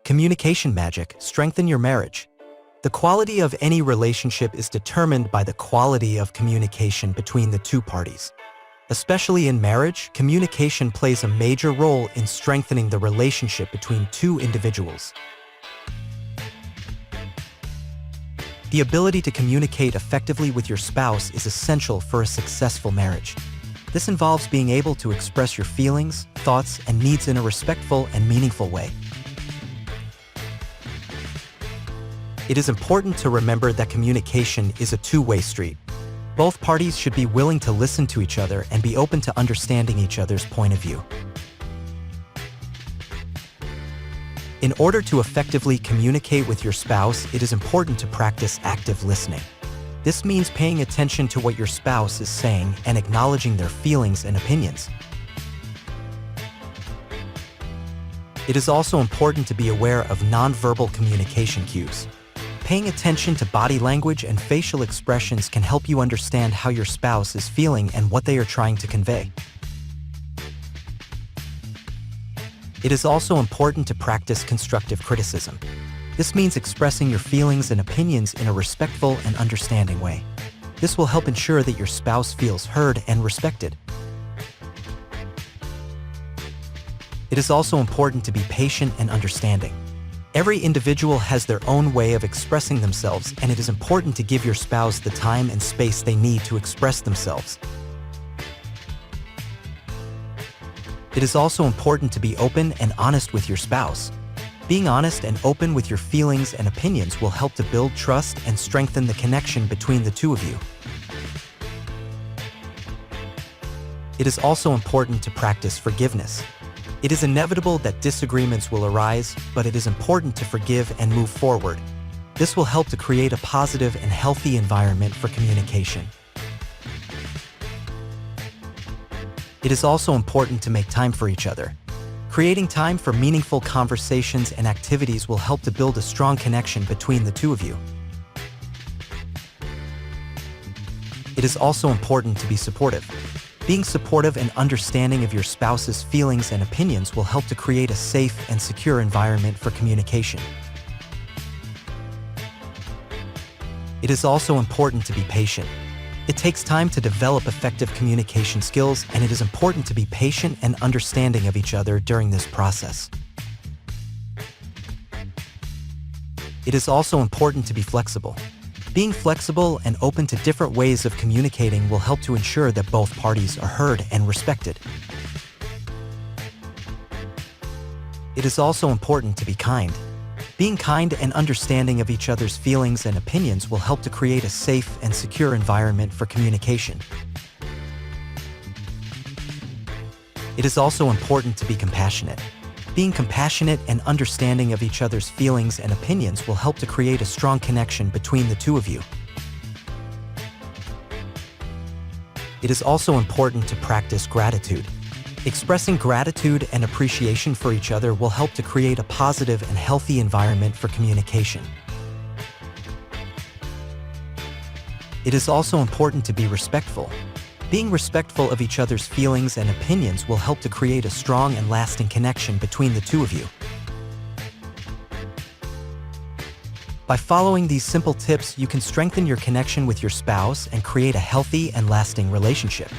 Communication magic, strengthen your marriage. The quality of any relationship is determined by the quality of communication between the two parties. Especially in marriage, communication plays a major role in strengthening the relationship between two individuals. The ability to communicate effectively with your spouse is essential for a successful marriage. This involves being able to express your feelings, thoughts, and needs in a respectful and meaningful way. It is important to remember that communication is a two-way street. Both parties should be willing to listen to each other and be open to understanding each other's point of view. In order to effectively communicate with your spouse, it is important to practice active listening. This means paying attention to what your spouse is saying and acknowledging their feelings and opinions. It is also important to be aware of nonverbal communication cues. Paying attention to body language and facial expressions can help you understand how your spouse is feeling and what they are trying to convey. It is also important to practice constructive criticism. This means expressing your feelings and opinions in a respectful and understanding way. This will help ensure that your spouse feels heard and respected. It is also important to be patient and understanding. Every individual has their own way of expressing themselves, and it is important to give your spouse the time and space they need to express themselves. It is also important to be open and honest with your spouse. Being honest and open with your feelings and opinions will help to build trust and strengthen the connection between the two of you. It is also important to practice forgiveness. It is inevitable that disagreements will arise, but it is important to forgive and move forward. This will help to create a positive and healthy environment for communication. It is also important to make time for each other. Creating time for meaningful conversations and activities will help to build a strong connection between the two of you. It is also important to be supportive. Being supportive and understanding of your spouse's feelings and opinions will help to create a safe and secure environment for communication. It is also important to be patient. It takes time to develop effective communication skills, and it is important to be patient and understanding of each other during this process. It is also important to be flexible. Being flexible and open to different ways of communicating will help to ensure that both parties are heard and respected. It is also important to be kind. Being kind and understanding of each other's feelings and opinions will help to create a safe and secure environment for communication. It is also important to be compassionate. Being compassionate and understanding of each other's feelings and opinions will help to create a strong connection between the two of you. It is also important to practice gratitude. Expressing gratitude and appreciation for each other will help to create a positive and healthy environment for communication. It is also important to be respectful. Being respectful of each other's feelings and opinions will help to create a strong and lasting connection between the two of you. By following these simple tips, you can strengthen your connection with your spouse and create a healthy and lasting relationship.